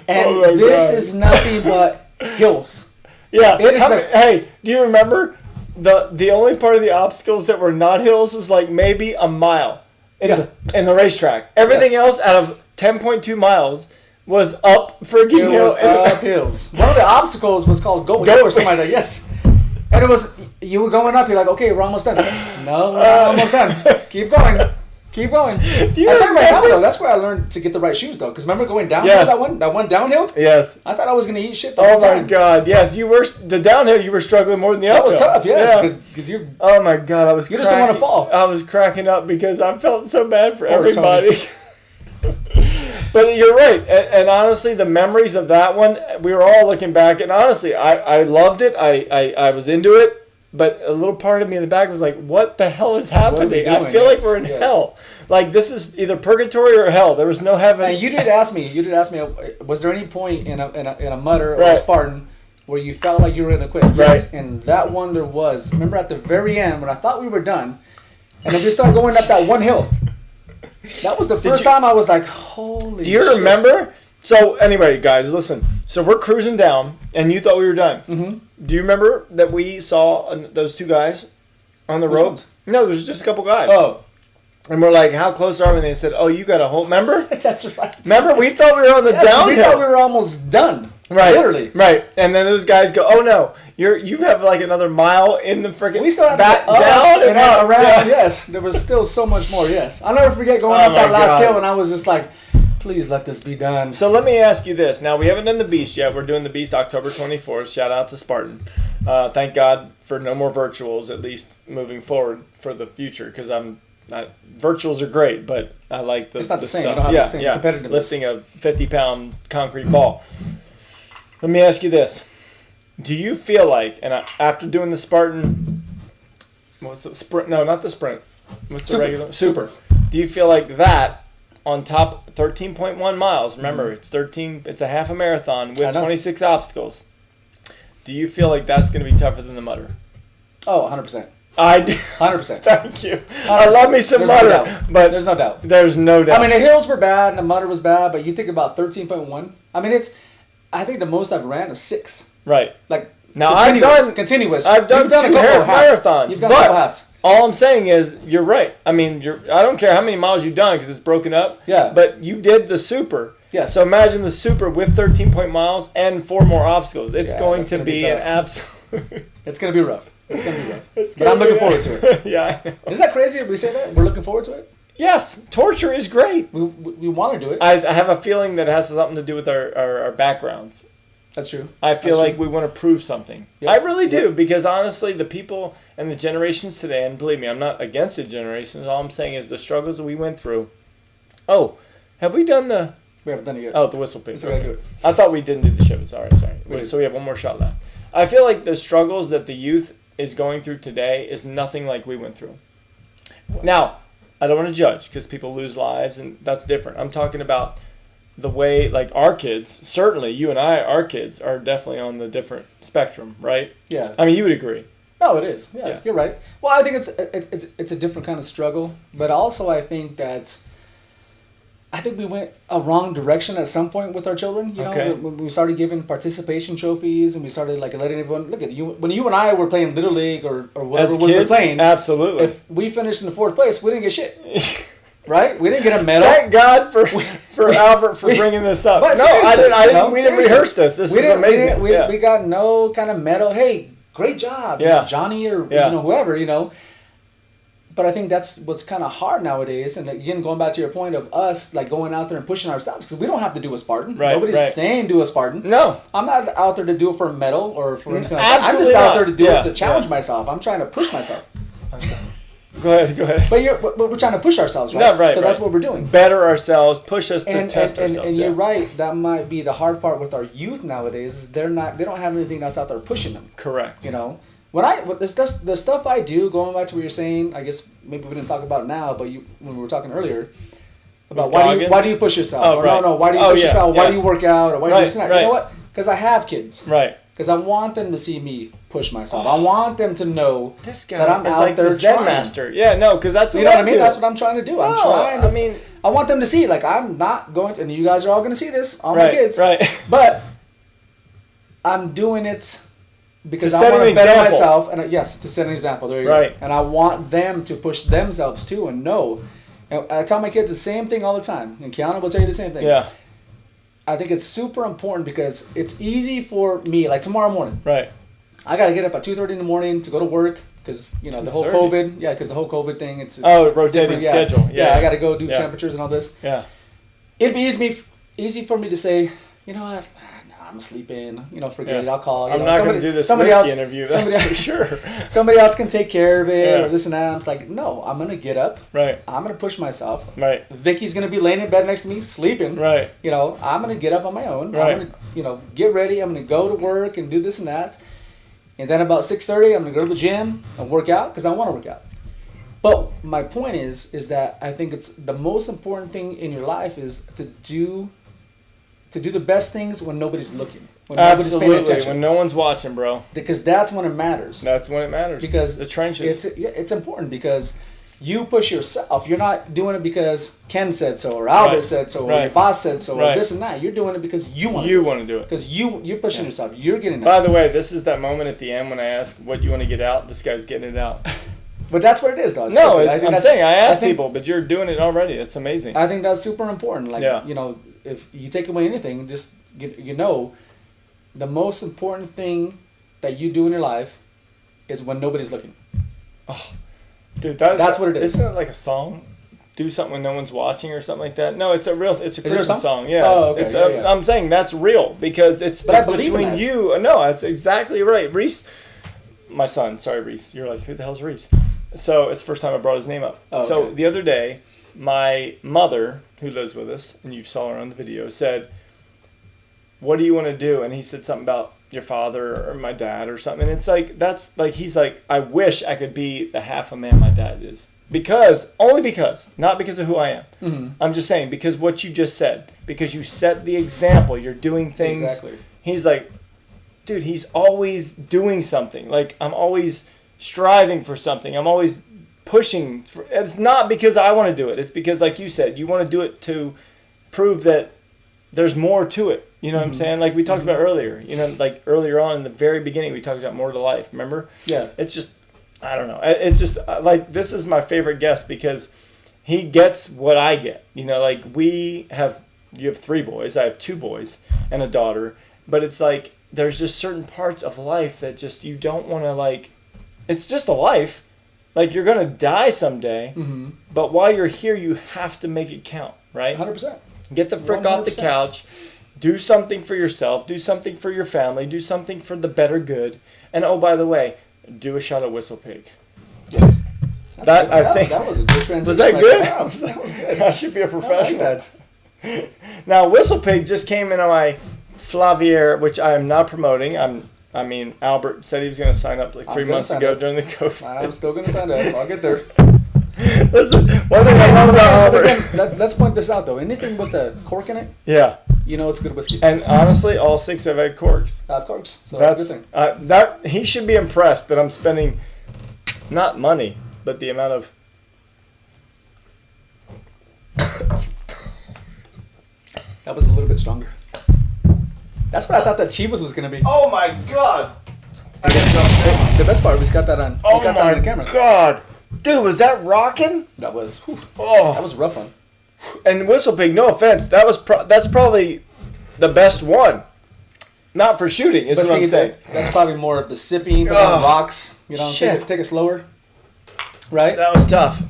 and this is nothing but hills. Yeah. Hey, do you remember the only part of the obstacles that were not hills was like maybe a mile in the racetrack. Everything else out of 10.2 miles was up freaking hill. Up hills. One of the obstacles was called Go Hill or something like that. Yes. And it was, you were going up, you're like, okay, we're almost done. No, we're not almost done. Keep going. Keep going. I talk about hell, though. That's where I learned to get the right shoes, though. Because remember going downhill, that one downhill? Yes. I thought I was going to eat shit the whole time. Oh, my God. Yes, you were, the downhill, you were struggling more than the uphill. That was tough, yes. Because you're... Oh, my God. You just don't want to fall. I was cracking up because I felt so bad for everybody. But you're right. And honestly, the memories of that one, we were all looking back. And honestly, I loved it. I was into it. But a little part of me in the back was like, what the hell is happening? I feel like we're in hell. Like, this is either purgatory or hell. There was no heaven. And you did ask me, was there any point in a Mudder or a Spartan where you felt like you were going to quit? Yes. And that one there was. Remember at the very end when I thought we were done, and then we started going up that one hill. That was the first time I was like, holy shit. Do you remember? So, anyway, guys, listen. So, we're cruising down, and you thought we were done. Mm-hmm. Do you remember that we saw those two guys on the road? No, there was just a couple guys. Oh. And we're like, how close are we? And they said, oh, you got a whole... Remember? That's right. Remember? We thought we were on the downhill. We thought we were almost done. Right. Literally. Right. And then those guys go, oh, no. You have like another mile in the freaking... We still had to go down and around. Yeah. Yes. There was still so much more. Yes. I'll never forget going up that last hill, and I was just like... Please let this be done. So let me ask you this. Now, we haven't done the Beast yet. We're doing the Beast October 24th. Shout out to Spartan. Thank God for no more virtuals, at least moving forward for the future, because virtuals are great, but I like the It's not the same. stuff. You don't have the same competitiveness. Lifting a 50-pound concrete ball. Let me ask you this. Do you feel like, and after doing the Spartan, what's the sprint? No, not the sprint. What's the regular? Super. Do you feel like that... On top 13.1 miles. Remember, it's a half a marathon with 26 obstacles. Do you feel like that's going to be tougher than the Mudder? Oh, 100%. I do. 100%. Thank you. 100%. I love me some Mudder. But there's no doubt. There's no doubt. I mean, the hills were bad and the Mudder was bad, but you think about 13.1. I mean, I think the most I've ran is 6. Right. Like, now continuous. I've done a couple half marathons. You've done a couple halves. All I'm saying is, you're right. I mean, I don't care how many miles you've done because it's broken up. Yeah. But you did the super. Yes. So imagine the super with 13 miles and 4 more obstacles. It's going to be an absolute... It's going to be rough. It's going to be rough. But I'm looking forward to it. Yeah, I know. Isn't that crazy if we say that? We're looking forward to it? Yes. Torture is great. We want to do it. I have a feeling that it has something to do with our backgrounds. That's true. I feel like we want to prove something. Yep. I really do, because honestly, the people and the generations today, and believe me, I'm not against the generations. All I'm saying is the struggles that we went through. Oh, have we done the We haven't done it yet. Oh, the whistle pig. So we gotta do it. I thought we didn't do the shivers. All right, sorry. So we have one more shot left. I feel like the struggles that the youth is going through today is nothing like we went through. Now, I don't want to judge because people lose lives and that's different. I'm talking about the way, like our kids, certainly you and I, our kids are definitely on the different spectrum, right? Yeah. I mean, you would agree. No, it is. Yeah, you're right. Well, I think it's a different kind of struggle, but also I think we went a wrong direction at some point with our children. You know, when we started giving participation trophies and we started like letting everyone look at you. When you and I were playing Little League or whatever we were playing, absolutely. If we finished in the 4th place, we didn't get shit. Right? We didn't get a medal. Thank God for Albert for bringing this up. But no, I didn't. We didn't rehearse this. This is amazing. We got no kind of medal. Hey, great job, Johnny or whoever, But I think that's what's kind of hard nowadays. And again, going back to your point of us like going out there and pushing ourselves, because we don't have to do a Spartan. Right, Nobody's saying do a Spartan. No. I'm not out there to do it for a medal or for anything like that. I'm just out there to do it to challenge myself. I'm trying to push myself. Go ahead. But we're trying to push ourselves, right? No, right. So that's what we're doing. Better ourselves, push us to test ourselves. And you're right. That might be the hard part with our youth nowadays. Is they don't have anything that's out there pushing them. Correct. The stuff I do, going back to what you're saying, I guess maybe we didn't talk about it now, but when we were talking earlier about why do you push yourself? Oh, right. No, why do you push yourself? Why do you work out? Or why do you do this and that? Right. You know what? Because I have kids. Right. Because I want them to see me push myself. I want them to know that I'm out like there the Zen trying. Master. Yeah, no, because that's what you know what I mean. That's what I'm trying to do. I want them to see. Like I'm not going to, and you guys are all going to see this, all my kids. Right. But I'm doing it because I want to better myself, and to set an example. There you go. And I want them to push themselves too, and know. And I tell my kids the same thing all the time, and Kiana will tell you the same thing. Yeah. I think it's super important because it's easy for me. Like tomorrow morning, right? I gotta get up at 2:30 in the morning to go to work because the whole COVID. Yeah, because the whole COVID thing. It's rotating schedule. Yeah, I gotta go do temperatures and all this. Yeah. It'd be easy for me to say, I'm sleeping. Forget it. I'll call. I'm not going to do this interview. That's for sure. Somebody else can take care of it or this and that. I'm just like, no, I'm going to get up. Right. I'm going to push myself. Right. Vicky's going to be laying in bed next to me, sleeping. Right. I'm going to get up on my own. Right. I'm going to, get ready. I'm going to go to work and do this and that. And then about 6:30, I'm going to go to the gym and work out because I want to work out. But my point is that I think it's the most important thing in your life is to do the best things when nobody's looking. When nobody's paying attention. When no one's watching, bro. Because that's when it matters. That's when it matters. Because the trenches. It's important because you push yourself. You're not doing it because Ken said so or Albert said so or your boss said so or this and that. You're doing it because you want to do it. Because you're pushing yourself. You're getting it. By the way, this is that moment at the end when I ask what you want to get out. This guy's getting it out. But that's what it is, though. No, I'm saying I ask people, but you're doing it already. That's amazing. I think that's super important. Like, if you take away anything, just the most important thing that you do in your life is when nobody's looking. Oh, dude, that's what it is. Isn't it like a song? Do something when no one's watching or something like that? No, it's a Christian song. Yeah. Oh, okay. I'm saying that's real because it's between you. No, that's exactly right. Reese, my son. Sorry, Reese. You're like, who the hell's Reese? So it's the first time I brought his name up. Oh, okay. So the other day, my mother, who lives with us, and you saw her on the video, said, what do you want to do? And he said something about your father or my dad or something. And it's like, he's like, I wish I could be the half a man my dad is. Only because, not because of who I am. Mm-hmm. I'm just saying, because what you just said, because you set the example, you're doing things. Exactly. He's like, dude, he's always doing something. Like, I'm always striving for something. I'm always pushing. It's not because I want to do it. It's because, like you said, you want to do it to prove that there's more to it. You know what I'm saying? Like we talked about earlier. Like earlier on in the very beginning, we talked about more to life. Remember? Yeah. It's just, I don't know. It's just like, this is my favorite guest because he gets what I get. Like you have 3 boys. I have 2 boys and a daughter. But it's like, there's just certain parts of life that just, you don't want to like, it's just a life. Like, you're going to die someday, but while you're here, you have to make it count, right? 100%. Get the frick 100%. Off the couch. Do something for yourself. Do something for your family. Do something for the better good. And, oh, by the way, do a shot of Whistle Pig. Yes. I think that was a good transition. Was that good? Wow, that was good. I should be a professional. I like that. Now, Whistle Pig just came in on my Flavier, which I am not promoting. Albert said he was going to sign up like 3 months ago during the COVID. I'm still going to sign up. I'll get there. Listen, one thing I love about Albert. Again, let's point this out, though. Anything with the cork in it, you know it's good whiskey. And honestly, all 6 have had corks. Of course. So that's a good thing. He should be impressed that I'm spending not money, but the amount of... That was a little bit stronger. That's what I thought that Chivas was going to be. Oh, my God. The best part was you got that on, oh, got that on the camera. God. Dude, was that rocking? That was... Oh. That was a rough one. And Whistle Pig, no offense, that's probably the best one. Not for shooting, is what I'm saying. That's probably more of the sipping, the rocks. You know, take it slower. Right? That was tough.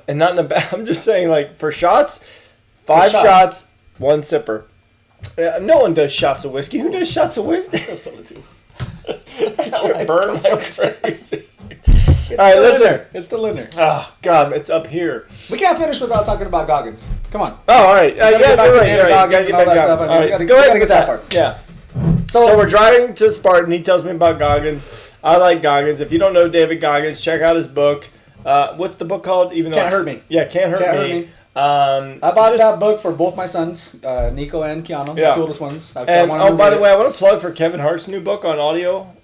And not in a bad... I'm just saying, like, for shots, 5 shots, 1 sipper. No one does shots of whiskey. Who does shots of whiskey? I feel it too. I burn like crazy. All right, listen. It's still in there. Oh, God, it's up here. We can't finish without talking about Goggins. Come on. Oh, all right. Yeah, you're right. Goggins and all that stuff. Go ahead with that part. Yeah. So we're driving to Spartan. He tells me about Goggins. I like Goggins. If you don't know David Goggins, check out his book. What's the book called? Can't Hurt Me. Yeah, Can't Hurt Me. I bought that book for both my sons, Nico and Keanu, the two oldest ones. And by the way, I want to plug for Kevin Hart's new book on Audible.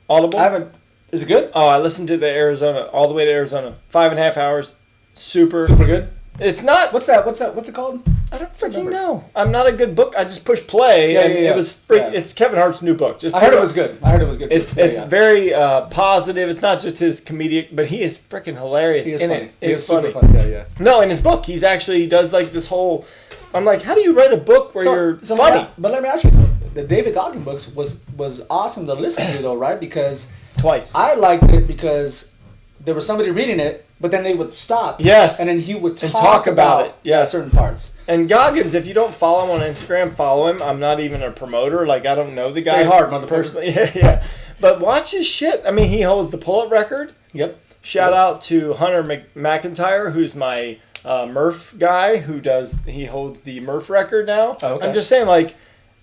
Is it good? Oh, I listened to all the way to Arizona. 5.5 hours. Super good. It's not. What's that? What's it called? I don't freaking know. I'm not a good book. I just pushed play, and it was It's Kevin Hart's new book. I heard it was good. Too. It's very positive. It's not just his comedic, but he is freaking hilarious. He is funny. It's funny. Super funny. Yeah. No, in his book, he does like this whole. I'm like, how do you write a book where you're funny? But let me ask you though, the David Goggins books was awesome to listen to though, right? Because twice I liked it because there was somebody reading it. But then they would stop. Yes. And then he would talk about it. Yeah, certain parts. And Goggins, if you don't follow him on Instagram, follow him. I'm not even a promoter. Like, I don't know the guy. Stay hard, motherfucker. Personally. Yeah. But watch his shit. I mean, he holds the pull-up record. Yep. Shout out to Hunter McIntyre, who's my Murph guy, he holds the Murph record now. Oh, okay. I'm just saying, like,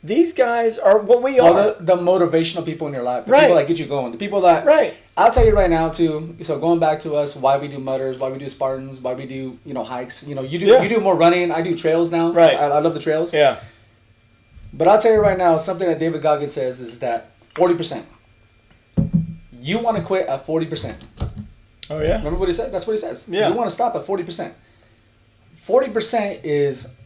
these guys are what we are. The motivational people in your life. The people that get you going. The people that... Right. I'll tell you right now, too. So going back to us, why we do mutters, why we do Spartans, why we do, hikes. You do more running. I do trails now. Right. I love the trails. Yeah. But I'll tell you right now, something that David Goggins says is that 40%. You want to quit at 40%. Oh, yeah? Remember what he said? That's what he says. Yeah. You want to stop at 40%. 40% is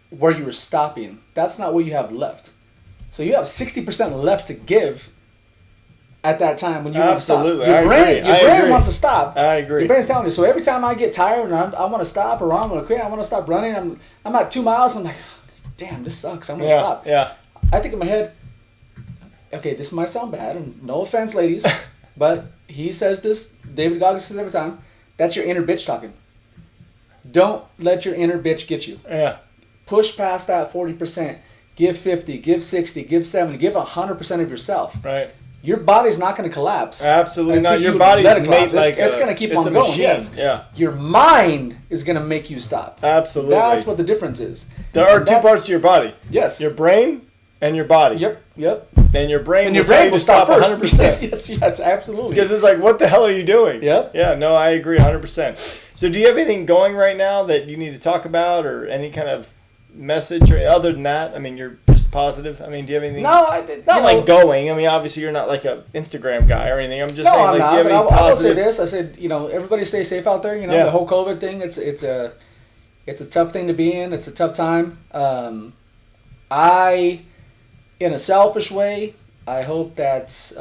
where you were stopping. That's not what you have left. So you have 60% left to give at that time when you want to stop. Absolutely. Your brain wants to stop. I agree. Your brain's telling you. So every time I get tired and I want to stop or I want to quit, I want to stop running, I'm at 2 miles, I'm like, damn, this sucks. I'm going to stop. Yeah. I think in my head, okay, this might sound bad, and no offense, ladies, but he says this, David Goggins says every time, that's your inner bitch talking. Don't let your inner bitch get you. Yeah. Push past that 40%. Give 50, give 60, give 70, give 100% of yourself. Right. Your body's not going to collapse. Absolutely not. Your body's made like it's going to keep on going. Machine. Yes. Yeah. Your mind is going to make you stop. Absolutely. That's what the difference is. There are two parts to your body. Yes. Your brain and your body. Yep. And your brain will stop first. 100%. Yes, absolutely. Because it's like, what the hell are you doing? Yep. Yeah, no, I agree 100%. So do you have anything going right now that you need to talk about or any kind of message or other than that? I mean, you're just positive. I mean, do you have anything? No, like going. I mean, obviously you're not like a Instagram guy or anything. I'm just saying, I'm like, not, do you have any I will positive? say this. I said, everybody stay safe out there. The whole COVID thing. It's a tough thing to be in. It's a tough time. In a selfish way, I hope that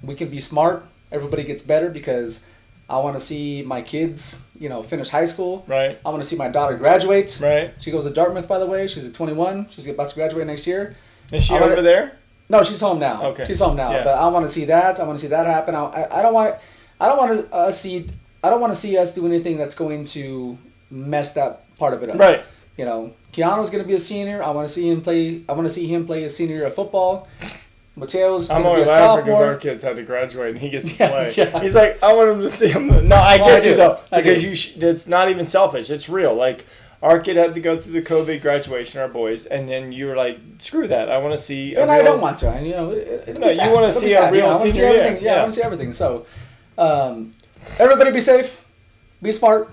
we can be smart. Everybody gets better because I want to see my kids, finish high school. Right. I want to see my daughter graduate. Right. She goes to Dartmouth, by the way. She's at 21. She's about to graduate next year. Is she over there? No, she's home now. Okay. She's home now. Yeah. But I want to see that. I want to see that happen. I don't want to see us do anything that's going to mess that part of it up. Right. Keanu's going to be a senior. I want to see him play a senior year of football. Mateo's going to be a sophomore. I'm only laughing because our kids had to graduate and he gets to play. Yeah. He's like, I want him to see him. No, I get you though, because it's not even selfish. It's real. Like, Our kid had to go through the COVID graduation, our boys, and then you were like, screw that. I want to see. And I don't want to. And, it'll be sad. You want to see a real senior year. Everything. Yeah, I want to see everything. So, everybody be safe, be smart,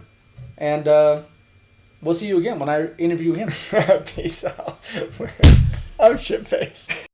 and we'll see you again when I interview him. Peace out. I'm shit-faced.